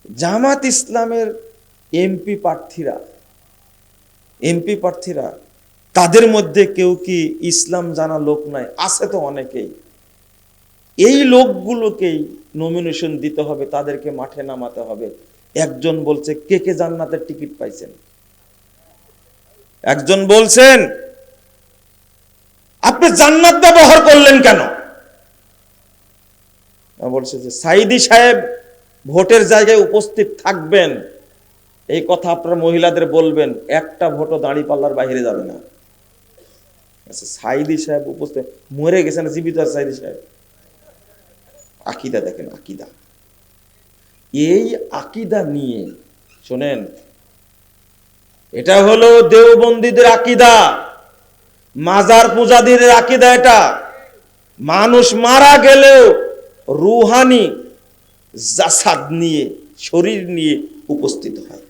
জামাত ইসলামের এমপি প্রার্থীরা তাদের মধ্যে কেউ কি ইসলাম জানা লোক নাই? আছে তো অনেকেই। এই লোকগুলোকেই নমিনেশন দিতে হবে, তাদেরকে মাঠে নামাতে হবে। একজন বলছে কে কে জান্নাতের টিকিট পাইছেন, একজন বলছেন আপনি জান্নাত ব্যবহার করলেন কেন? বলছে যে সাইদি সাহেব ভোটের জায়গায় উপস্থিত থাকবেন, এই কথা আপনারা মহিলাদের বলবেন, একটা ভোটও দাঁড়িপাল্লার বাইরে যাবে না। আচ্ছা, সাইদি সাহেব উপস্থিত, মরে গেছেন জীবিত আর সাইদি সাহেব? আকীদা দেখেন, আকীদা। এই আকীদা নিয়ে শোনেন, এটা হলো দেওবন্দীদের আকীদা, মাজার পূজারীদের আকীদা। এটা মানুষ মারা গেলেও রুহানি জাসাদ নিয়ে, শরীর নিয়ে উপস্থিত হয়।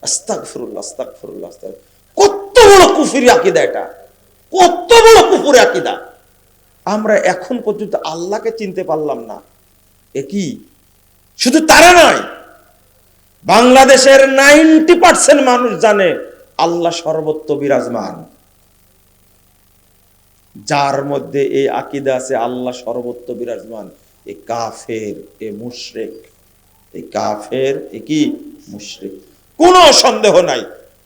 আস্তাগফিরুল্লাহ, আস্তাগফিরুল্লাহ, আস্তাগফিরুল্লাহ। কত বড় কুফরি আকীদা এটা, কত বড় কুফরি আকীদা। আমরা এখন পর্যন্ত আল্লাহকে চিনতে পারলাম না। এ কি? শুধু তারা নয়, বাংলাদেশের 90% মানুষ জানে আল্লাহ সর্বত্র বিরাজমান। যার মধ্যে এই আকীদা আছে আল্লাহ সর্বত্র বিরাজমান, এ কাফের, এ মুশরিক। এই কাফের, এ কি? মুশরিক। কোনো সন্দেহ নাই,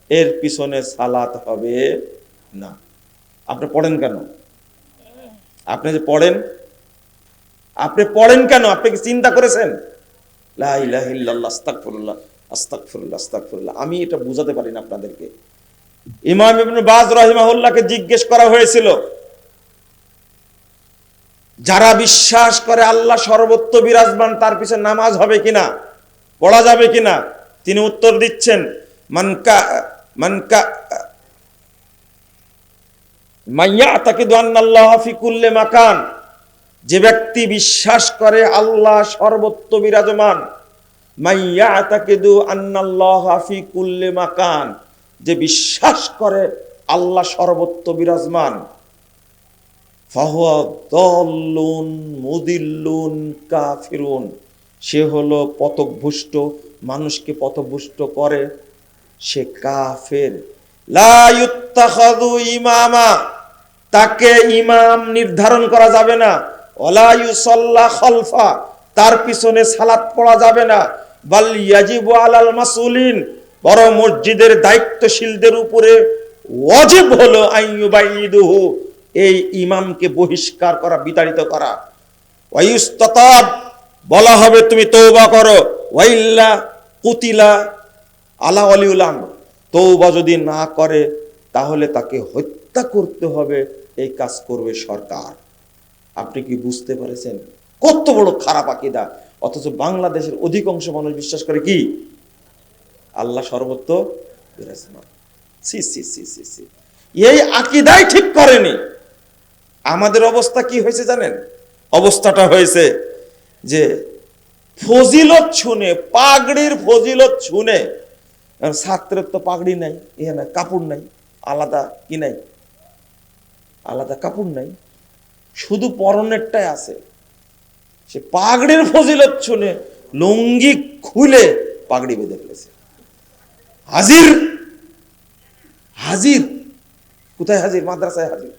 এর পিছনে সালাত হবে না। আপনি পড়েন কেন? আপনি যে পড়েন, আপনি পড়েন কেন? আপনি কি চিন্তা করেছেন? লা ইলাহা ইল্লাল্লাহ, আস্তাগফিরুল্লাহ, আস্তাগফিরুল্লাহ, আস্তাগফিরুল্লাহ। আমি এটা বুঝাতে পারি না আপনাদেরকে। ইমাম ইবনে বাজ রাহিমাহুল্লাহকে জিজ্ঞেস করা হয়েছিল, যারা বিশ্বাস করে আল্লাহ সর্বত্র বিরাজমান, তার পিছনে নামাজ হবে কিনা, পড়া যাবে কিনা? তিনি উত্তর দিচ্ছেন, যে ব্যক্তি বিশ্বাস করে আল্লাহ সর্বত্র বিরাজমান, যে বিশ্বাস করে আল্লাহ সর্বত্র বিরাজমান, সে হলো পথভ্রষ্ট, মানুষকে পথভ্রষ্ট করে, সে কাফের। লা ইউত্তাখাযু ইমামা, তাকে ইমাম নির্ধারণ করা যাবে না। ওয়ালা ইউসাল্লা খালফা, তার পিছনে সালাত পড়া যাবে না। বাল ইয়াজিবু আলাল মাসউলিন, বরং মসজিদের দায়িত্বশীলদের উপরে ওয়াজিব হলো আইয়ুবাইদুহু, এই ইমামকে বহিষ্কার করা, বিতাড়িত করা। ওয়ায়ুস্তাতাব, বলা হবে তুমি তওবা করো। ওয়াইল্লা কুতিলা আলা ওয়ালিউল আমর, তওবা যদি না করে তাহলে তাকে হত্যা করতে হবে। এই কাজ করবে সরকার। আপনি কি বুঝতে পারছেন কত বড় খারাপ আকীদা? অথচ বাংলাদেশের অধিকাংশ মানুষ বিশ্বাস করে কি আল্লাহ সর্বত্র বিরাজমান। সি সি সি সি সি, এই আকীদাই ঠিক করেনি। আমাদের অবস্থা কি হয়েছে জানেন? অবস্থাটা হয়েছে যে ফজিলত শুনে, পাগড়ির ফজিলত শুনে, ছাত্রের তো পাগড়ি নাই, এখানে কাপড় নাই, আলাদা কি নাই, আলাদা কাপড় নাই, শুধু পরনেরটাই আছে। সে পাগড়ির ফজিলত শুনে লুঙ্গি খুলে পাগড়ি বেঁধে ফেলেছে। হাজির, হাজির, কোথায় হাজির? মাদ্রাসায় হাজির।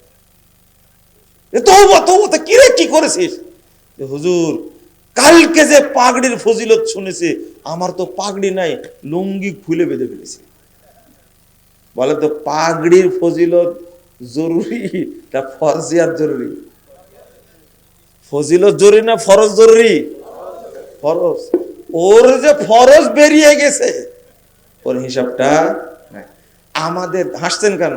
তওবা তওবা, কি রে, কি করেছিস? হুজুর, কালকে যে পাগড়ির ফজিলত শুনেছে, আমার তো পাগড়ি নাই, লুঙ্গি খুলে বেঁধে ফেলেছি। বলে তো পাগড়ির ফজিলত জরুরি না ফরজিয়াত জরুরি? ফজিলত জরুরি না ফরজ জরুরি? ফরজ। ওর যে ফরজ বেরিয়ে গেছে, ওর হিসাবটা নাই। আমাদের হাসছেন কেন?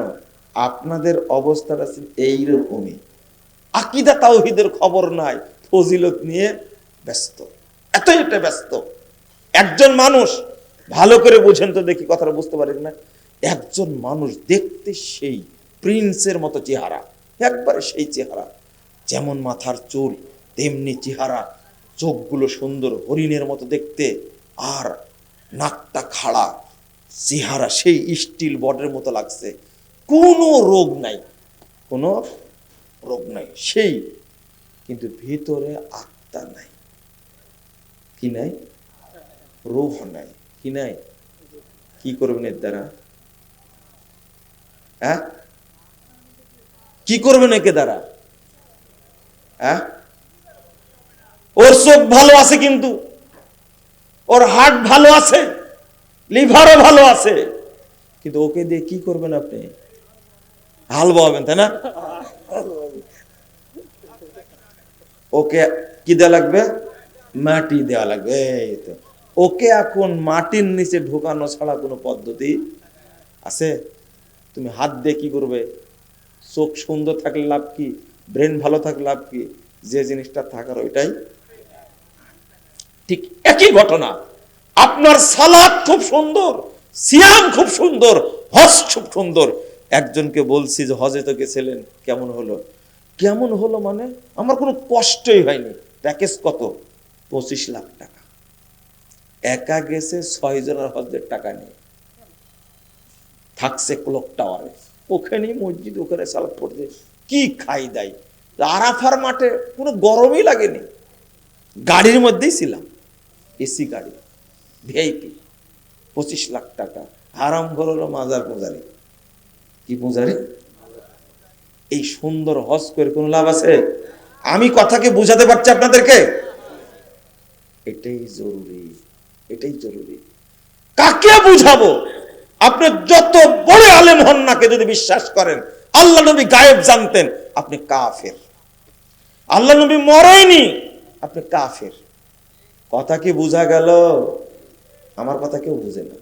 আপনাদের অবস্থাটা এইরকমই। আকীদা তাওহীদের খবর নাই, ফজিলত নিয়ে ব্যস্ত, এতই ব্যস্ত। একজন মানুষ, ভালো করে বুঝেন তো দেখি, কথাটা বুঝতে পারেন না? একজন মানুষ দেখতে সেই প্রিন্সের মতো চেহারা, একবারে সেই চেহারা, যেমন মাথার চুল তেমনি চেহারা, চোখগুলো সুন্দর হরিণের মতো দেখতে, আর নাকটা খাড়া, চেহারা সেই স্টিল বর্ডের মতো লাগছে, কোনো রোগ নাই, কোনো রোগ নাই সেই, কিন্তু ভিতরে আত্মা নাই। কি নাই? রূহ নাই, কি নাই? কি করবেন এর দ্বারা? হ্যাঁ, কি করবেন একে দ্বারা? হ্যাঁ, ওর চোখ ভালো আছে, কিন্তু ওর হার্ট ভালো আছে, লিভারও ভালো আছে, কিন্তু ওকে দিয়ে কি করবেন আপনি? হাল বাওয়াবেন, তাই না? ওকে কি দেওয়া লাগবে? মাটি দেওয়া লাগবে। এই তো, ওকে এখন মাটির নিচে ঢোকানো ছাড়া কোনো পদ্ধতি আছে? তুমি হাত দিয়ে কি করবে? চোখ সুন্দর থাকলে লাভ কি? ব্রেন ভালো থাকলে লাভ কি? যে জিনিসটা থাকার ওইটাই। ঠিক একই ঘটনা, আপনার সালাত খুব সুন্দর, সিয়াম খুব সুন্দর, হজ খুব সুন্দর। একজনকে বলছি যে হজে তো গেছিলেন, কেমন হলো? কেমন হলো মানে, আমার কোনো কষ্টই হয়নি। প্যাকেজ কত? 25 লাখ টাকা। একা গেছে 6 জনের হজের টাকা নিয়ে, থাকছে ক্লক টাওয়ারে, ওখানেই মসজিদ, ওখানে সালাত পড়ছে। কি খাই দাই, আরাফার মাঠে কোনো গরমই লাগেনি, গাড়ির মধ্যেই ছিলাম, এসি গাড়ি, ভিআইপি। 25 লাখ টাকা হারাম হলো মাজার পূজারি। কি পূজারি? এই সুন্দর হজ করে কোনো লাভ আছে? আমি কথাকে বুঝাতে পারছি আপনাদেরকে? এটাই জরুরি, এটাই জরুরি। কাকে বুঝাবো? আপনি যত বড় আলেম হন না কে, যদি বিশ্বাস করেন আল্লাহ নবী গায়েব জানতেন, আপনি কাফের। আল্লাহ নবী মরেনি, আপনি কাফের। কথা কি বুঝা গেল? আমার কথা কেউ বুঝে না,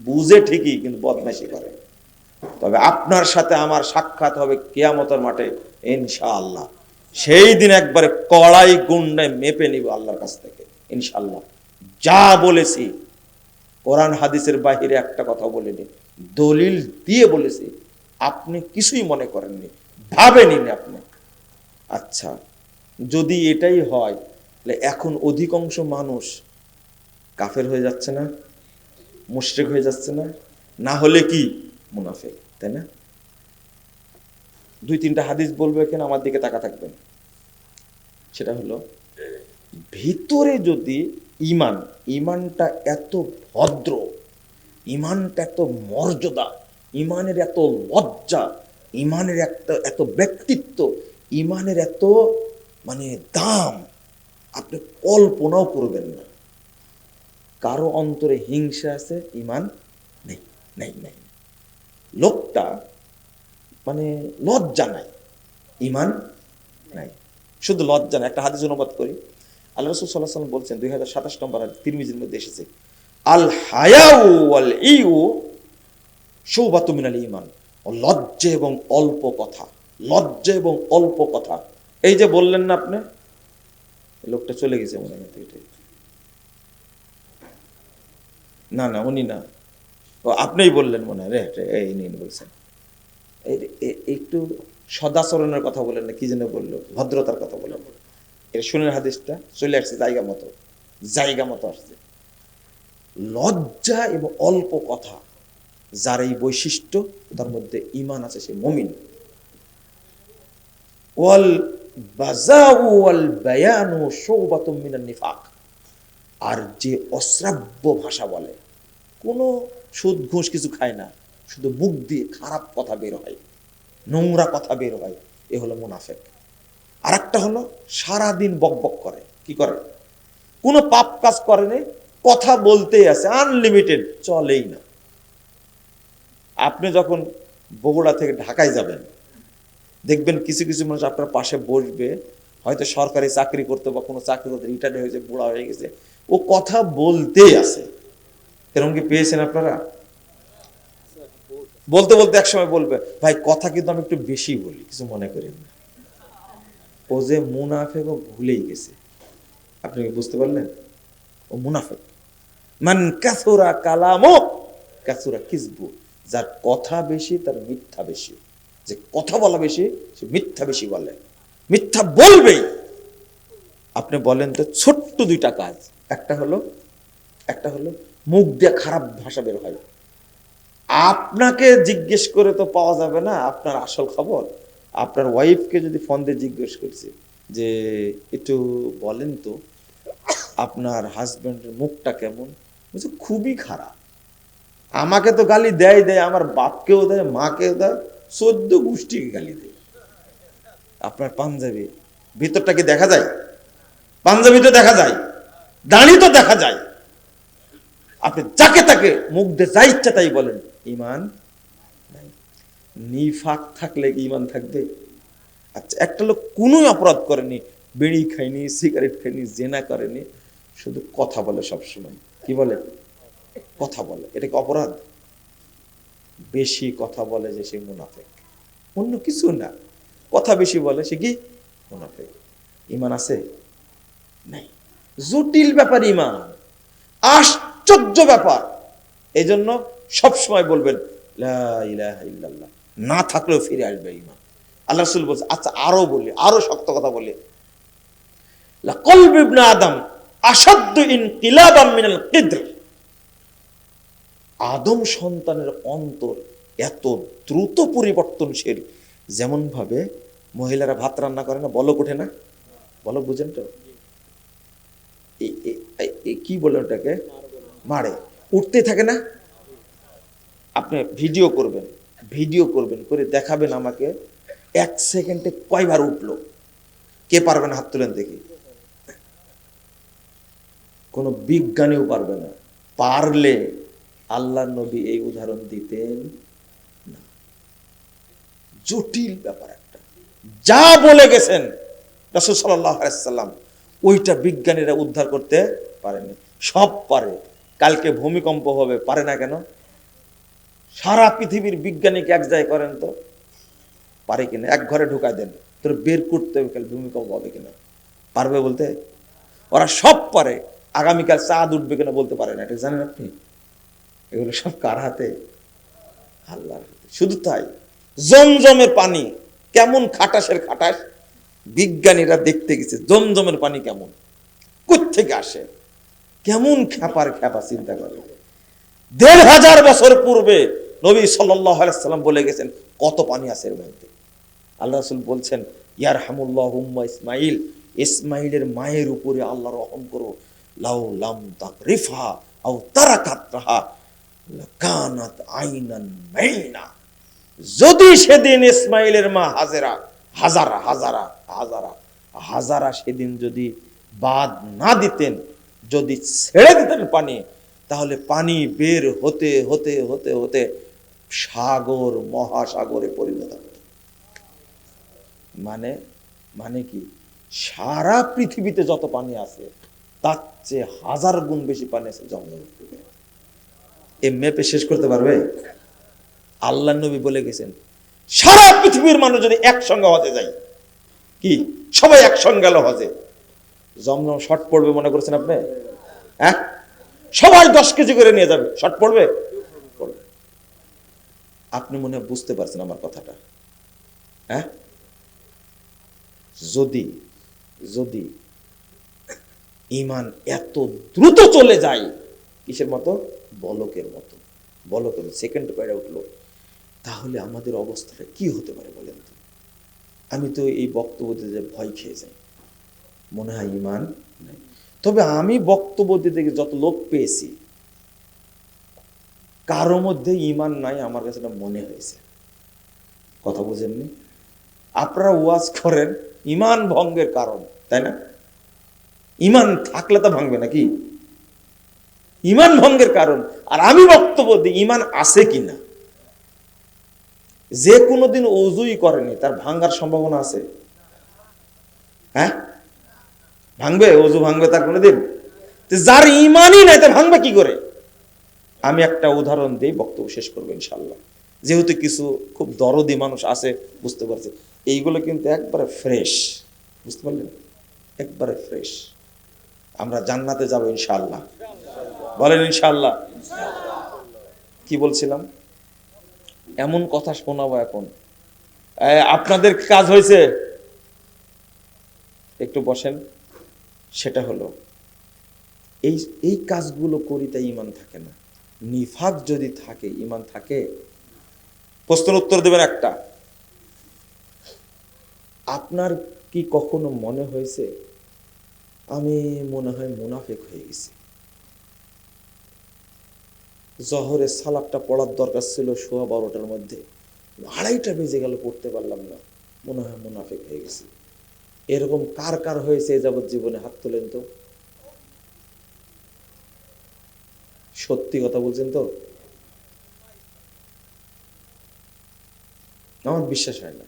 বুঝে ঠিকই, কিন্তু বদমাইশি করে। তবে আপনার সাথে আমার সাক্ষাৎ হবে কিয়ামতের মাঠে ইনশাআল্লাহ। সেই দিন একবারে কড়াই গুন্ডায় মেপে নিব আল্লাহর কাছ থেকে ইনশাআল্লাহ। যা বলেছি কোরআন হাদিসের বাহিরে একটা কথা বলিনি, দলিল দিয়ে বলেছি। আপনি কিছুই মনে করেননি, ভাবেনি আপনি। আচ্ছা, যদি এটাই হয়, তাহলে এখন অধিকাংশ মানুষ কাফের হয়ে যাচ্ছে না? মুশরিক হয়ে যাচ্ছে না? না হলে কি মুনাফিক, তাই না? 2-3টা হাদিস বলবো, এখানে আমার দিকে তাকা থাকবেন। সেটা হলো, ভিতরে যদি ইমানটা এত ভদ্র, ইমানটা এত মর্যাদা, ইমানের এত লজ্জা, ইমানের এত ব্যক্তিত্ব, ইমানের এত মানে দাম, আপনি কল্পনাও করবেন না। কারো অন্তরে হিংসা আছে, ইমান নেই, নেই, নেই। লোকটা মানে লজ্জা নাই, ইমান নাই, শুধু লজ্জা নাই। একটা হাদিস অনুবাদ করি, আল্লাহ রাসূল সাল্লাল্লাহু আলাইহি ওয়াসাল্লাম বলছেন, 2027 নম্বর হাদিস, তিরমিজির মধ্যে এসেছে, আল হায়াউ ওয়াল ইউ শুবাতুম মিনাল ঈমান। লজ্জা এবং অল্প কথা, লজ্জা এবং অল্প কথা। এই যে বললেন না আপনি, লোকটা চলে গেছে মনে হয়, না না উনি না, ও আপনিই বললেন মনে হয়, এই নিন বলছেন। একটু সদাচরণের কথা বলেন না, কি যেন বললো, ভদ্রতার কথা বলেন। এর শুনের হাদিসটা চলে আসছে জায়গা মতো আসছে। লজ্জা এবং অল্প কথা, যার এই বৈশিষ্ট্য, তার মধ্যে ঈমান আছে, সে মুমিন। ওয়াল বাযাউ ওয়াল বায়ানু শুবাতুম মিনান নিফাক। আর যে অশ্রাব্য ভাষা বলে, কোনো সুদ ঘুষ কিছু খায় না, শুধু মুখ দিয়ে খারাপ কথা বের হয়, নোংরা কথা বের হয়, এ হলো মুনাফিক। আর একটা হলো সারাদিন বকবক করে, কি করে? কোনো পাপ কাজ করে না, কথা বলতেই আছে, আনলিমিটেড, চলেই না। আপনি যখন বগুড়া থেকে ঢাকায় যাবেন, দেখবেন কিছু কিছু মানুষ আপনার পাশে বসবে, হয়তো সরকারি চাকরি করতে বা কোনো চাকরি করতে রিটায়ার্ড হয়েছে, বুড়া হয়ে গেছে, ও কথা বলতেই আছে। এরকম কি পেয়েছেন আপনারা? বলতে বলতে একসময় বলবে, ভাই কথা কিন্তু আমি একটু বেশি বলি, কিছু মনে করেন না। ও যে মুনাফিক, ও ভুলেই গেছে। আপনি কি বুঝতে পারলেন? ও মুনাফিক। মান কাসুরা কালামু কাসুরা কিসবু। যার কথা বেশি তার মিথ্যা বেশি। যে কথা বলা বেশি, সে মিথ্যা বেশি বলে, মিথ্যা বলবেই। আপনি বলেন তো, ছোট্ট 2টা কাজ। একটা হলো মুখ দিয়ে খারাপ ভাষা বের হয়। আপনাকে জিজ্ঞেস করে তো পাওয়া যাবে না আপনার আসল খবর। আপনার ওয়াইফকে যদি ফোন দিয়ে জিজ্ঞেস করছে যে একটু বলেন তো আপনার হাজবেন্ডের মুখটা কেমন? বলছে খুবই খারাপ। আমাকে তো গালি দেয় দেয়, আমার বাপকেও দেয়, মাকেও দেয়, 14 গোষ্ঠীকে গালি দেয়। আপনার পাঞ্জাবি ভিতরটা কি দেখা যায়? পাঞ্জাবি তো দেখা যায়, দাড়ি তো দেখা যায়। আপনি যাকে তাকে মুখ দিয়ে যা ইচ্ছা তাই বলেন, ইমান নাই। নিফাক থাকলে ইমান থাকবে? আচ্ছা, একটা লোক কোনো অপরাধ করেনি, বিড়ি খায়নি, সিগারেট খায়নি, জেনা করেনি, শুধু কথা বলে সবসময়। কি বলে? কথা বলে। এটা কি অপরাধ? বেশি কথা বলে যে সে মুনাফিক, অন্য কিছু না। কথা বেশি বলে সে কি মুনাফিক। ইমান আছে? নাই। জটিল ব্যাপার ইমান, আশ্চর্য ব্যাপার। এই জন্য সবসময় বলবেন লা ইলাহা ইল্লাল্লাহ, না থাকলেও ফিরে আসবে ইমান। আল্লাহ রাসূল বলছে। আচ্ছা, আরো বলি, আরো শক্ত কথা বলি, লা কলবু ইবনে আদম আশাদ্দু ইনকিলাবাম মিনাল কিদ্র। আদম সন্তানের অন্তর এত দ্রুত পরিবর্তনশীল, যেমন ভাবে মহিলারা ভাত রান্না করে না, বলক ওঠে না, বলক বুঝেন তো, কি বলে ওটাকে, মারে, উঠতে থাকে না। আপনি ভিডিও করবেন, ভিডিও করবেন, করে দেখাবেন আমাকে 1 সেকেন্ডে কয়বার উঠলো। কে পারবেন? হাত তুলেন দেখি। কোনো বিজ্ঞানীও পারবে না। পারলে আল্লাহ নবী এই উদাহরণ দিতেন না। জটিল ব্যাপার একটা, যা বলে গেছেন রাসূল সাল্লাল্লাহু আলাইহি সাল্লাম, ওইটা বিজ্ঞানীরা উদ্ধার করতে পারেনি। সব পারে। কালকে ভূমিকম্প হবে, পারে না কেন? সারা পৃথিবীর বিজ্ঞানীকে এক জায়গায় করেন তো, পারে কিনা? এক ঘরে ঢুকায় দেন, তোর বের করতে হবে কাল ভূমিকম্প হবে কিনা। পারবে বলতে? ওরা সব পারে। আগামীকাল চাঁদ উঠবে কিনা বলতে পারে না, এটা জানেন আপনি? এগুলো সব কার হাতে? আল্লাহর হাতে। শুধু তাই, জমজমের পানি কেমন খাটাসের খাটাস, বিজ্ঞানীরা দেখতে গেছে জমজমের পানি কেমন, কোত্থেকে আসে, কেমন খ্যাপার খ্যাপা, চিন্তা করে। 1500 বছর পূর্বে নবী সাল্লাল্লাহু আলাইহি সাল্লাম বলে গেছেন কত পানি আছে এর মধ্যে। আল্লাহ রাসূল বলছেন, ইয়ারহামুল্লাহু উম্মা ইসমাইল, ইসমাইলের মায়ের উপরে আল্লাহ রহম করো, লাউ লাম তাকরিফা আও তারাকাতহা লাকানাত আইনান মাইনা। যদি সেদিন ইসমাইলের মা হাজেরা, হাজারা হাজারা হাজারা হাজারা সেদিন যদি বাদ না দিতেন, যদি ছেড়ে দিতেন পানি, তাহলে পানি বের হতে হতে হতে হতে সাগর, মহাসাগরে পরিণত হতো। মানে মানে কি, সারা পৃথিবীতে যত পানি আছে তার চেয়ে 1000 গুণ বেশি পানি আছে জমজম থেকে। এ মেপে শেষ করতে পারবে? আল্লাহ নবী বলে গেছেন, সারা পৃথিবীর মানুষ যদি একসঙ্গে হজে যায়, কি সবাই একসঙ্গে গেল হজে, জমজম শর্ট পড়বে মনে করছেন আপনি? হ্যাঁ, সবাই 10 কেজি করে নিয়ে যাবে, শর্ট পড়বে? পড়বে। আপনি মনে হয় বুঝতে পারছেন আমার কথাটা? হ্যাঁ, যদি যদি ঈমান এত দ্রুত চলে যায়, কিসের মতো? বলকের মতো। বলকের সেকেন্ড কয়টা উঠলো, তাহলে আমাদের অবস্থাটা কি হতে পারে বলেন তো? আমি তো এই বক্তব্য দিতে ভয় খেয়ে যাই, মনে হয় ঈমান নাই। তবে আমি বক্তব্য দিতে যত লোক পেয়েছি, কারো মধ্যে ঈমান নাই আমার কাছে এটা মনে হয়েছে। কথা বুঝেননি? আপনারা ওয়াজ করেন ঈমান ভঙ্গের কারণ, তাই না? ঈমান থাকলে তো ভাঙবে নাকি? ঈমান ভঙ্গের কারণ। আর আমি বক্তব্য দিই ঈমান আছে কিনা। যে কোনোদিন ওযুই করেনি তার ভাঙার সম্ভাবনা আছে? হ্যাঁ, ভাঙবে? ওযু ভাঙবে তার কোনোদিন? যার ঈমানই নাই তা ভাঙবে কি করে? আমি একটা উদাহরণ দিই, বক্তব্য শেষ করবো ইনশাআল্লাহ। যেহেতু কিছু খুব দরদি মানুষ আছে, বুঝতে পারছে। এইগুলো কিন্তু একবারে ফ্রেশ, বুঝতে পারলেন? একবারে ফ্রেশ। আমরা জান্নাতে যাব ইনশাআল্লাহ, বলেন ইনশাআল্লাহ। কি বলছিলাম? এমন কথা শোনাবো এখন, আপনাদের কাজ হয়েছে, একটু বসেন। সেটা হলো এই এই কাজগুলো করি তাই ঈমান থাকে না। নিফাক যদি থাকে, ঈমান থাকে? প্রশ্নের উত্তর দেবেন একটা। আপনার কি কখনো মনে হয়েছে আমি মনে হয় মুনাফিক হয়ে গেছি। জহরের সালাদটা পড়ার দরকার ছিল 12:15 মধ্যে, 2:30 বেজে গেল, পড়তে পারলাম না। মনে হয় মুনাফিক হয়ে গেছি। এরকম কার কার হয়েছে এ যাবৎ জীবনে? হাত তোলেন তো। সত্যি কথা বলছেন তো? আমার বিশ্বাস হয় না।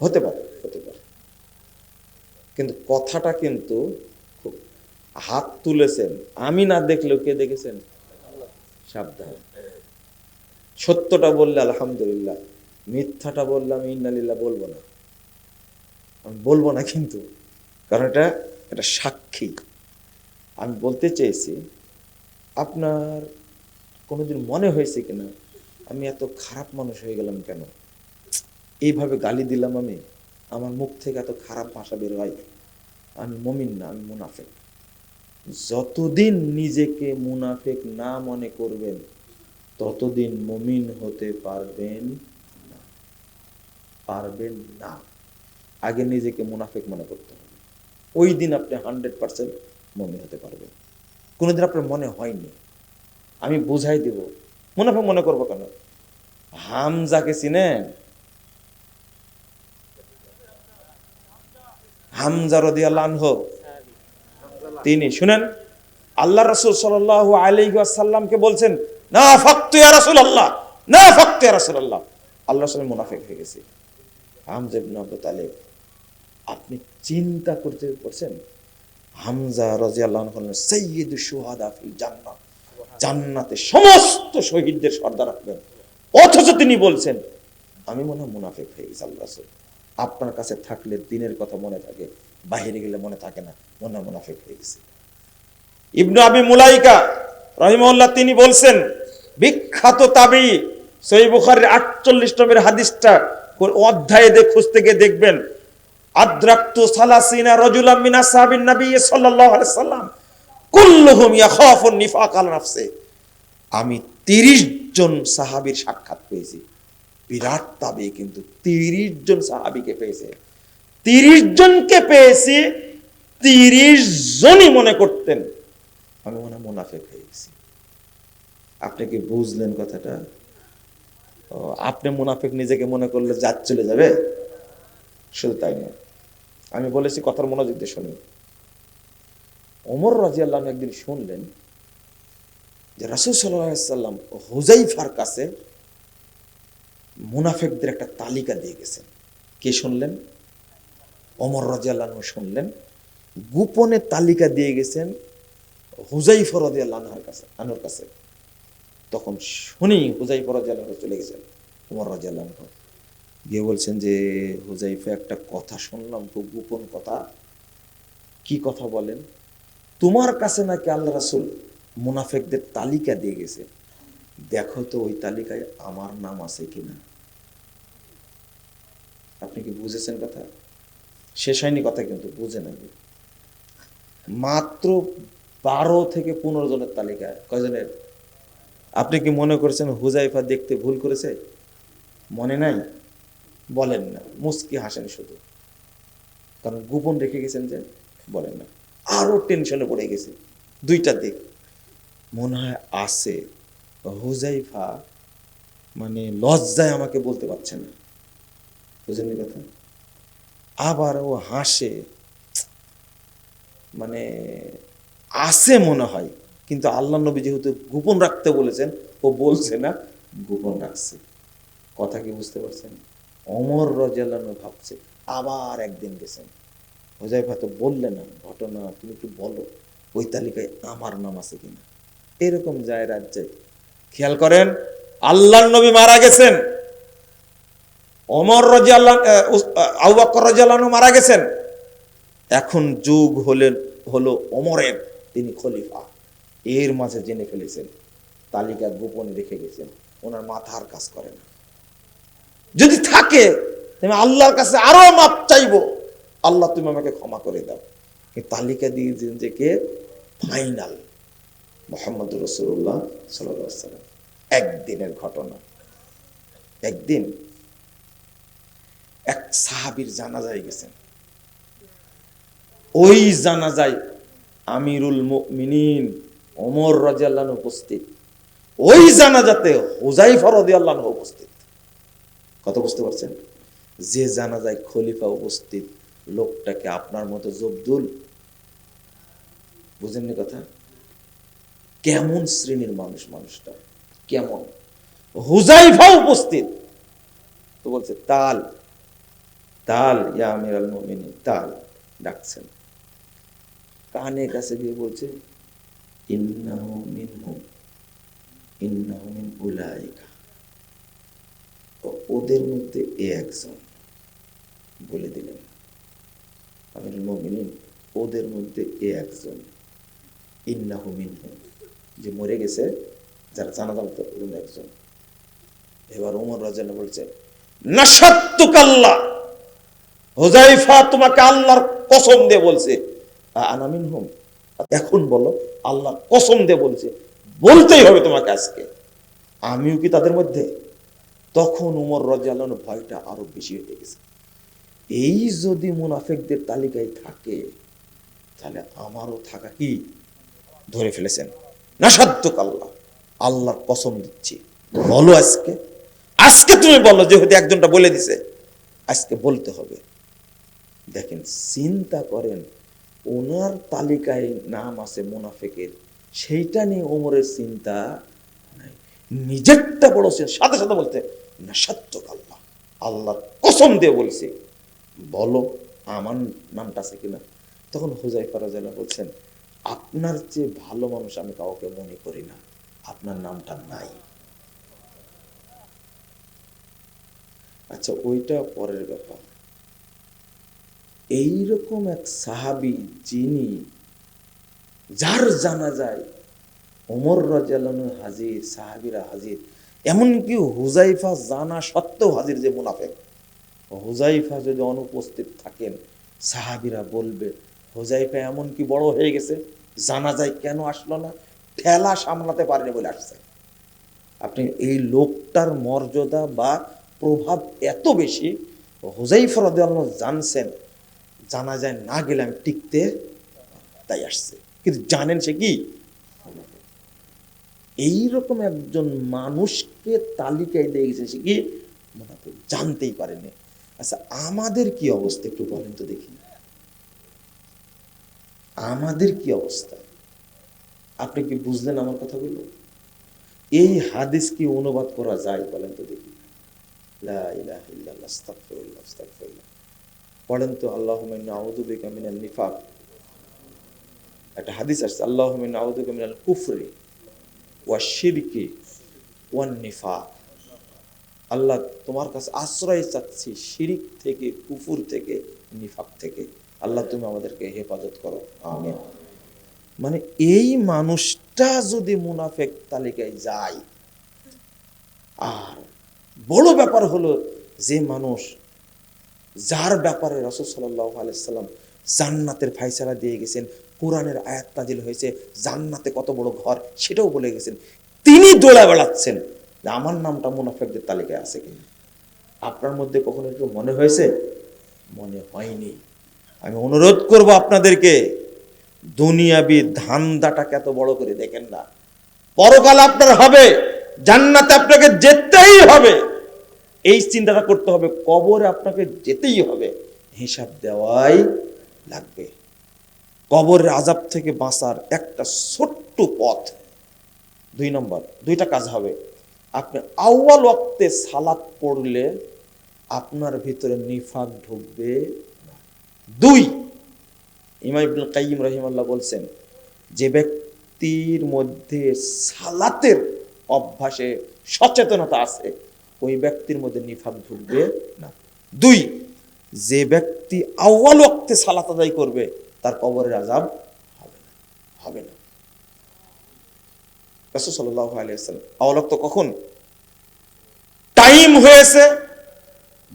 হতে পারে, হতে পারে, কিন্তু কথাটা কিন্তু খুব, হাত তুলেছেন, আমি না দেখলেও কে দেখেছেন? সাবধান। সত্যটা বললে আলহামদুলিল্লাহ, মিথ্যাটা বললে আমি ইন্নালিল্লাহ বলবো না, আমি বলবো না কিন্তু, কারণ এটা সাক্ষী। আমি বলতে চেয়েছি, আপনার কোনোদিন মনে হয়েছে কিনা আমি এত খারাপ মানুষ হয়ে গেলাম কেন? এইভাবে গালি দিলাম আমি, আমার মুখ থেকে এত খারাপ ভাষা বের হয়। আমি মুমিন না, আমি মুনাফিক। যতদিন নিজেকে মুনাফিক না মনে করবেন ততদিন মুমিন হতে পারবেন না, পারবেন না। আগে নিজেকে মুনাফিক মনে করতে হবে, ওই দিন আপনি 100% মুমিন হতে পারবেন। কোনোদিন আপনার মনে হয়নি, আমি বুঝাই দিব। মুনাফিক মনে করবো কেন? হামজাকে চিনেন? হামজা রাদিয়াল্লাহু আনহু, তিনি শুনেন, আল্লাহ রাসূল সাল্লাল্লাহু আলাইহি ওয়াসাল্লামকে বলছেন, নাফাকতু ইয়া রাসূলুল্লাহ, নাফাকতু ইয়া রাসূলুল্লাহ। আল্লাহ রাসূল মুনাফিক হয়ে গেছে। হামজা ইবনে আবু তালিব, আপনি চিন্তা করতে পারছেন? হামজা রাদিয়াল্লাহু আনহু হলেন সাইয়্যিদুশ শুহাদা ফিল জান্নাহ, জান্নাতে সমস্ত শহীদদের সর্দার রাখবেন, অথচ তিনি বলছেন আমি মনে হয় মুনাফিক হয়ে গেছি। আল্লাহ রাসূল, আপনার কাছে থাকলে দিনের কথা মনে থাকে, বাহিরে গেলে মনে থাকে না, মনে হয় মুনাফিক হয়ে গেছে। ইবনু আবি মুলাইকা রাহিমাহুল্লাহ তিনি বলছেন, বিখ্যাত তাবী, সহিহ বুখারীর 48 নম্বরের হাদিসটা অধ্যায়ে খুঁজতে গিয়ে দেখবেন, আদরাকতু সালাসিনা রাজুলাম মিন আসহাবিন নবী সাল্লাল্লাহু আলাইহি সাল্লাম কুল্লুহুম ইয়াখাফুন নিফাক আলা নাফসি। আমি 30 জন সাহাবীর সাক্ষাৎ পেয়েছি। বিরাট তাবী, কিন্তু 30 জন সাহাবীকে পেয়েছে। 30 জনকে পেয়েছি, 30 জনই মনে করতেন আমি মনে হয় মুনাফিক হয়ে গেছি। আপনি কি বুঝলেন কথাটা? আপনি মুনাফিক নিজেকে মনে করলে জাত চলে যাবে? শুধু তাই নয়, আমি বলেছি, কথার মনোযোগ দিয়ে শুনুন। ওমর রাদিয়াল্লাহু আনহু একদিন শুনলেন যে রাসূল সাল্লাল্লাহু আলাইহি সাল্লাম হুযায়ফার কাছে মুনাফিকদের একটা তালিকা দিয়ে গেছেন। কে শুনলেন? ওমর রাদিয়াল্লাহু আনহু শুনলেন, গোপনে তালিকা দিয়ে গেছেন হুযায়ফা রাদিয়াল্লাহু আনহুর কাছে। তখন শুনি হুযায়ফা রাদিয়াল্লাহু আনহু চলে গেছেন ওমর রাদিয়াল্লাহু আনহু, গিয়ে বলছেন যে হুযায়ফা, একটা কথা শুনলাম, খুব গোপন কথা। কি কথা বলেন? তোমার কাছে নাকি আল্লাহ রাসূল মুনাফিকদের তালিকা দিয়ে গেছে, দেখো তো ওই তালিকায় আমার নাম আছে কিনা। আপনি কি বুঝেছেন কথা? শেষ হয়নি কথা, কিন্তু বুঝে নেবে। মাত্র 12 থেকে 15 জনের তালিকায়, কয়জনের? আপনি কি মনে করছেন হুযায়ফা দেখতে ভুল করেছে? মনে নাই? বলেন না, মুস্কি হাসেন শুধু, কারণ গোপন রেখে গেছেন যে বলেন না। আরো টেনশনে পড়ে গেছে। দুইটা দিক মনে হয় আছে, হুযায়ফা মানে লজ্জায় আমাকে বলতে পারছে না, বুঝেন কথা। আবার ও হাসে, মানে আছে মনে হয়, কিন্তু আল্লাহ নবী যেহেতু গোপন রাখতে বলেছেন, ও বলছে না, গোপন রাখছে। কথা কি বুঝতে পারছেন? ওমর রাদিয়াল্লাহু আনহু ভাবছে, আবার একদিন গেছেন, হুযায়ফা তো বললে না ঘটনা, তুমি একটু বলো ওই তালিকায় আমার নাম আছে কিনা। এরকম যায় রাজ্যে। খেয়াল করেন, আল্লাহর নবী মারা গেছেন, ওমর রাদিয়াল্লাহু আবু বকর রাদিয়াল্লাহু আনহু মারা গেছেন, এখন যুগ হলো ওমরের, তিনি খলিফা। এর মাঝে জেনে ফেলেছেন, তালিকা গোপনে রেখে গেছেন, ওনার মাথার কাজ করে না। যদি থাকে তুমি আল্লাহর কাছে আরো মাপ চাইবো, আল্লাহ তুমি আমাকে ক্ষমা করে দাও। এই তালিকা দিয়ে যে কে ফাইনাল, মুহাম্মদুর রাসূলুল্লাহ সাল্লাল্লাহু আলাইহি ওয়াসাল্লাম। একদিনের ঘটনা, একদিন এক সাহাবীর জানাজায় গেছেন। ওই জানাজায় আমিরুল মুমিনিন ওমর রাদিয়াল্লাহু আনহু উপস্থিত, ওই জানাজাতে হুযায়ফা রাদিয়াল্লাহু আনহু উপস্থিত। কত বুঝতে পারছেন? যে জানাজায় খলিফা উপস্থিত, লোকটাকে আপনার মতো জবদুল, বুঝেননি কথা? কেমন শ্রেণীর মানুষ মানুষটা, কেমন? হুযায়ফা উপস্থিত, তো বলছে তাল তাল ইয়া আমিরাল মুমিনিন, তাল ডাকছেন। কানে কাছে দিয়ে বলছে ইন্নাহু মিনহুম, ইন্নাহু মিন উলাইকা, ওদের মধ্যে এ একজন। বলে দিলেন আমিরুল মুমিনিন, ওদের মধ্যে এ একজন, ইন্নাহু মিনহুম, যে মরে গেছে, যারা জানাজা মতো ওদের একজন। এবার ওমর রাদিয়াল্লাহু বলছে নাশাত্তুকাল্লাহ, হুযায়ফা তোমাকে আল্লাহর কসম দিয়ে বলছে, আনা মিনহুম, এখন বলো আল্লাহর কসম দিয়ে বলছে, বলতেই হবে তোমাকে আজকে, আমিও কি তাদের মধ্যে? তখন উমর রাদিয়াল্লাহু আনহু ভয়টা আরো বেশি হয়ে গেছে। এই যদি মুনাফিকদের তালিকায় থাকে, তাহলে আমারও থাকা কি ধরে ফেলেছেন। নাশাদ্দুকাল্লাহ, আল্লাহর কসম দিচ্ছি, বলো আজকে, আজকে তুমি বলো, যেহেতু একজনটা বলে দিছে আজকে বলতে হবে। দেখেন, চিন্তা করেন, ওনার তালিকায় নাম আছে মুনাফিকের, সেইটা নিয়ে ওমরের চিন্তা নাই, নিজেরটা বড় সাথে সাথে বলতে নাশাদ্দুকাল্লাহ, আল্লাহর কসম দিয়ে বলছি, বলো আমার নামটা আছে কিনা। তখন হুযায়ফা রাদিয়াল্লাহু বলছেন আপনার চেয়ে ভালো মানুষ আমি কাউকে মনে করি না, আপনার নামটা নাই। আচ্ছা, ওইটা পরের ব্যাপার। এইরকম এক সাহাবী, যিনি, যার জানাজায় ওমর রাদিয়াল্লাহু আনহু হাজির, সাহাবীরা হাজির, এমনকি হুযায়ফা জানা সত্ত্বেও হাজির, যে মুনাফিক। হুযায়ফা যদি অনুপস্থিত থাকেন, সাহাবীরা বলবে হুযায়ফা এমন কি বড় হয়ে গেছে, জানাজায় কেন আসলো না, ঠেলা সামলাতে পারেনি বলে আসছে। আপনি এই লোকটার মর্যাদা বা প্রভাব এত বেশি, হুযায়ফা রাদিয়াল্লাহু আনহু জানছেন জানাজায় না গেলে আমি টিকতে, তাই আসছে। কিন্তু জানেন সে কি, এইরকম একজন মানুষকে তালিকায় দিয়ে গেছে, সে কি মুনাফিক, জানতেই পারেনি। আচ্ছা, আমাদের কি অবস্থা একটু বলেন তো দেখি, আমাদের কি অবস্থা? আপনি কি বুঝলেন আমার কথাগুলো? এই হাদিস কি অনুবাদ করা যায় বলেন তো দেখি? লা ইলাহা ইল্লাল্লাহ, আস্তাগফিরুল্লাহ, আস্তাগফিরুল্লাহ। পড়েন তো আল্লাহুম্মা ইন্নী আউযু বিকা মিনাল নিফাক। একটা হাদিস আসছে, আল্লাহুম্মা ইন্নী আউযু বিকা মিনাল কুফরি ওয়া শিরকি ওয়ান নিফাক। আল্লাহ, তোমার কাছে আশ্রয় চাচ্ছি শিরিক থেকে, কুফুর থেকে, নিফাক থেকে। আল্লাহ তুমি আমাদেরকে হেফাজত করো, আমিন। মানে এই মানুষটা যদি মুনাফিক তালিকায় যায়, আর বড় ব্যাপার হলো, যে মানুষ, যার ব্যাপারে রাসূল সাল্লাল্লাহু আলাইহি সাল্লাম জান্নাতের ফায়সালা দিয়ে গেছেন, কোরআনের আয়াত নাজিল হয়েছে, জান্নাতে কত বড় ঘর সেটাও বলে গেছেন, তিনি দৌড়া বেড়াচ্ছেন যে আমার নামটা মুনাফিকদের তালিকায় আছে কিনা। আপনার মধ্যে কখনো একটু মনে হয়েছে? মনে হয়নি। আমি অনুরোধ করব আপনাদেরকে, দুনিয়াবি ধান্দাটাকে এত বড় করে দেখেন না। পরকাল আপনার হবে, জান্নাতে আপনাকে যেতেই হবে, এই চিন্তাটা করতে হবে। কবরে আপনাকে যেতেই হবে, হিসাব দেওয়াই লাগবে। কবরের আযাব থেকে বাঁচার একটা ছোট্ট পথ, 2 নম্বর, 2টা কাজ হবে। আপনি আউয়াল ওয়াক্তে সালাত পড়লে আপনার ভিতরে নিফাক ঢুকবে না। 2, ইমাম ইবনুল কাইয়্যিম রাহিমাহুল্লাহ বলছেন, যে ব্যক্তির মধ্যে সালাতের অভ্যাসে সচেতনতা আছে, ওই ব্যক্তির মধ্যে নিফাক ঢুকবে না। 2, যে ব্যক্তি আউয়াল ওয়াক্তে সালাত আদায় করবে, তার কবরের আযাব হবে না, হবে না। রাসূল সাল্লাল্লাহু আলাইহি ওয়াসাল্লাম আউয়াল ওয়াক্ত কখন? টাইম হয়েছে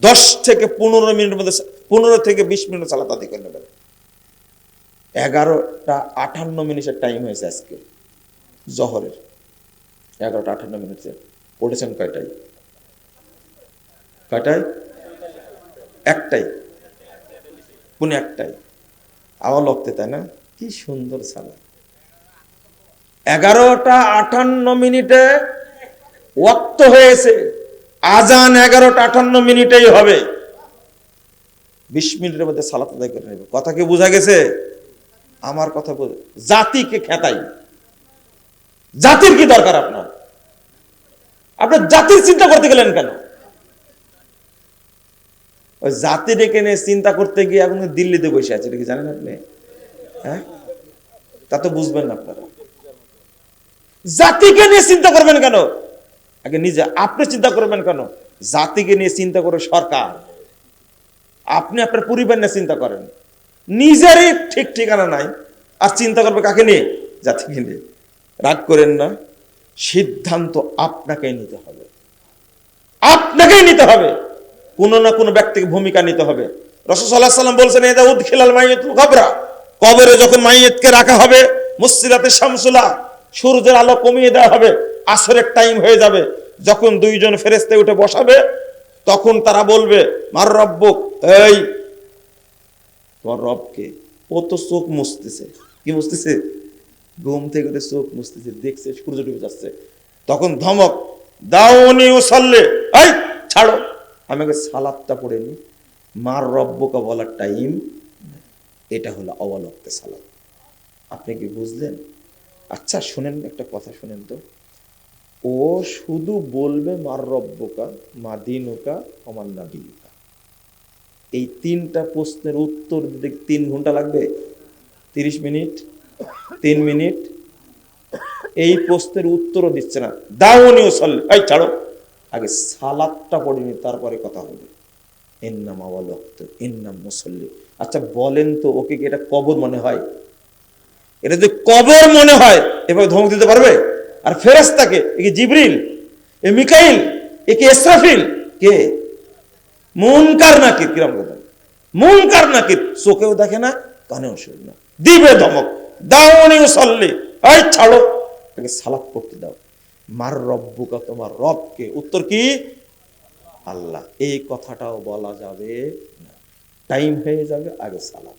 10 থেকে 15 মিনিটের মধ্যে, 15 থেকে 20 মিনিট সালাত আদায় করে নেবেন। 11:58 টাইম হয়েছে আজকে জোহরের, 11:58 পড়েছেন কয়টায়? কয়টায়? একটাই, পুনে একটাই। আওয়াল ওয়াক্তে, তাই না? কি সুন্দর সালাত। 11টা 58 ওয়াক্ত হয়েছে, আজান 11টা 58 হবে। 20 মিনিটের মধ্যে সালাত আদায় করে নেবে। কথা কি বোঝা গেছে? আমার কথা বোঝা। জাতিকে খেতাই, জাতির কি দরকার আপনার? আপনার জাতির চিন্তা করতে গেলেন কেন? ওই জাতি ডেকে নিয়ে চিন্তা করতে গিয়ে এখন দিল্লিতে বসে আছে, এটা কি জানেন আপনি? হ্যাঁ, তা তো বুঝবেন না আপনারা। জাতিকে নিয়ে চিন্তা করবেন কেন? আগে নিজে আপনি চিন্তা করবেন কেন? জাতিকে নিয়ে চিন্তা করে সরকার। আপনি আপনার পরিবার নিয়ে চিন্তা করেন, নিজেরই ঠিক ঠিকানা নাই, আর চিন্তা করবে কাকে নিয়ে? জাতিকে নিয়ে। রাগ করেন না, সিদ্ধান্ত আপনাকেই নিতে হবে, আপনাকেই নিতে হবে। কোন না কোন ব্যক্তিকে ভূমিকা নিতে হবে। রাসূল সাল্লাল্লাহু আলাইহি ওয়াসাল্লাম বলছেন, এদা উদখিলাল মাইয়াতুল কবরা, কবরে যখন মাইয়াতকে রাখা হবে, মুসসিলাতে শামসুলা, সূর্যের আলো কমিয়ে দেওয়া হবে, আসরের টাইম হয়ে যাবে, যখন দুইজন ফেরেশতা উঠে বসাবে, তখন তারা বলবে, মার রব্বুক, এই তোমার রবকে। ও তো চোখ মুছতেছে। কি মুছতেছে? ঘুম থেকে উঠে চোখ মুছতেছে, দেখছে সূর্য ডুবে যাচ্ছে। তখন ধমক, দাউনি উসাল্লি, এই ছাড়ো, আমাকে সালাতটা পড়ে নি। মার রব্বুকা বলার টাইম। এটা হলো আওয়াল ওয়াক্তে সালাত। আপনি কি বুঝলেন? আচ্ছা শুনেন, একটা কথা শুনেন তো। ও শুধু বলবে মার রব্বুকা, মা দিনুকা, ওমান নাবিয়ুকা। এই 3টা প্রশ্নের উত্তর দিতে 3 ঘন্টা লাগবে? 30 মিনিট, 3 মিনিট। এই প্রশ্নের উত্তরও দিচ্ছে না। দাউনি উসাল্লি, এই ছাড়ো, আগে সালাতটা পড়িনি, তারপরে কথা হবে। ইন্নামা আওয়াল ওয়াক্ত ইন্নাম মুসাল্লি। আচ্ছা বলেন তো, ওকে কি এটা কবর মনে হয়? এটা যদি কবর মনে হয়, এভাবে ধমক দিতে পারবে? আর ফেরেশতাকে, এ কি জিবরিল, এ মিকাইল, এ কি ইসরাফিল, কে? মুনকার নাকির। কিরম কথা? মুনকার নাকির, চোখেও দেখে না, কানেও শোনে না, দিবে ধমক। দাউনি উসাল্লি, এই ছাড়ো, আগে সালাত পড়তে দাও। মার রব্বুকা, তোমার রবকে। উত্তর কি? আল্লাহ। এই কথাটাও বলা যাবে না, টাইম হয়ে যাবে, আগে সালাত।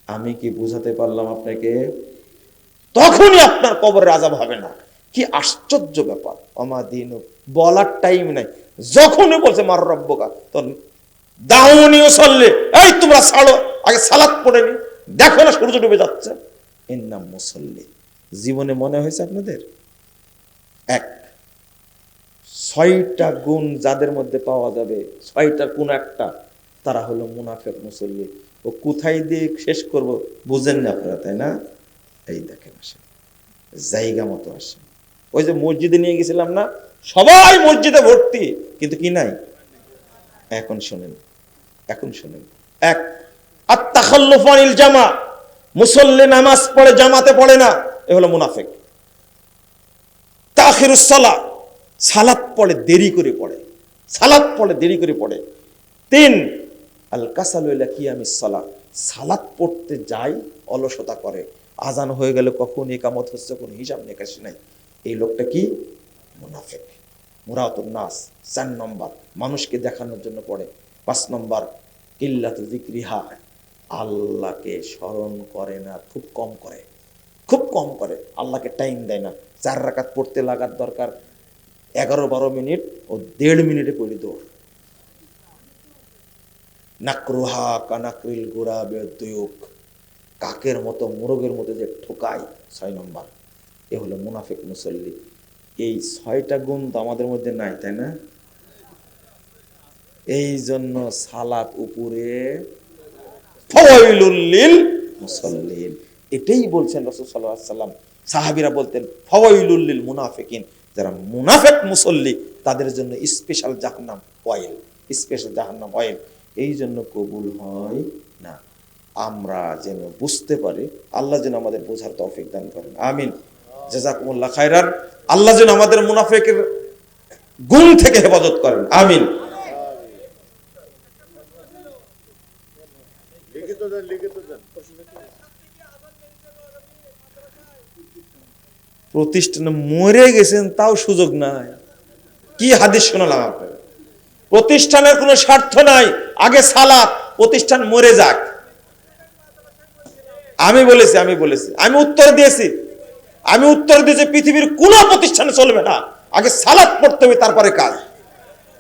আমি কি বুঝাতে পারলাম আপনাকে? তখনই আপনার কবরের আযাব হবে না। কি আশ্চর্য ব্যাপার! ওমা দিন বলার টাইম নাই, যখনই বলছে মার রব্বুকা, তখন দাউনি উসাল্লি, এই তোমরা ছাড়ো, আগে সালাত পড়ে নি, দেখো না সূর্য ডুবে যাচ্ছে। ইন্নাম মুসাল্লি। জীবনে মনে হয়েছে আপনাদের? 6টা গুণ যাদের মধ্যে পাওয়া যাবে, 6টার কোন একটা, তারা হলো মুনাফিক মুসল্লি। ও কোথায় দিয়ে শেষ করব বুঝেন না আপনারা, তাই না? এই দেখেন, আসেন, জায়গা মতো আসেন। ওই যে মসজিদে নিয়ে গেছিলাম না, সবাই মসজিদে ভর্তি, কিন্তু কি নাই? এখন শোনেন, এখন শোনেন। 1, আত-তাখাল্লুফ আনিল জামা, মুসল্লি নামাজ পড়ে জামাতে পড়ে না, এ হলো মুনাফিক। তাখিরুস সালাত, সালাত পড়ে দেরি করে পড়ে, সালাত পড়ে দেরি করে পড়ে। 3, আল কাসালু ইলা কিয়ামিস সালাত, সালাত পড়তে যায় অলসতা করে, আজান হয়ে গেলে কখন ইকামত হচ্ছে কোনো হিসাব নিকাশ নাই। এই লোকটা কি? মুনাফিক। মুরাতুন নাস। 4 নম্বর, মানুষকে দেখানোর জন্য পড়ে। 5 নম্বর, কিল্লাতু যিকরিহা, আল্লাহকে স্মরণ করে না, খুব কম করে, খুব কম করে, আল্লাহকে টাইম দেয় না। 4 রাকাত পড়তে লাগার দরকার 11-12 মিনিট, ও 1.5 মিনিটে পড়ি দৌড়। নাকরুহা কানাকরিল গুরাবে দুয়ুক, কাকের মতো, মোরগের মতো যে ঠোকায়। 6 নম্বর, এ হলো মুনাফিক মুসল্লি। এই 6টা গুণ তো আমাদের মধ্যে নাই, তাই না? এই জন্য সালাত উপরে ফাওয়াইলুল লিল মুসাল্লিন, এটাই বলছেন রাসূল সাল্লাল্লাহু আলাইহি ওয়াসাল্লাম। সাহাবীরা বলতেন ফাওয়াইলুল লিল মুনাফিকিন, যারা মুনাফিক মুসল্লি তাদের জন্য স্পেশাল জাহান্নাম অয়েল, স্পেশাল জাহান্নাম অয়েল। এই জন্য কবুল হয় না। আমরা যেন বুঝতে পারি, আল্লাহ যেন আমাদের বোঝার তৌফিক দান করেন, আমিন। জাযাকুমুল্লাহ খায়রান। আল্লাহ যেন আমাদের মুনাফিকের গুণ থেকে হেফাজত করেন, আমিন। প্রতিষ্ঠানে মরে গেছেন তাও সুযোগ নাই। কি হাদিস শোনালাম আপনার? প্রতিষ্ঠানের কোনো স্বার্থ নাই, আগে সালাত, প্রতিষ্ঠান মরে যাক। আমি বলেছি আমি উত্তর দিয়েছি পৃথিবীর কোন প্রতিষ্ঠানে চলবে না, আগে সালাত পড়তে হবে তারপরে কাজ।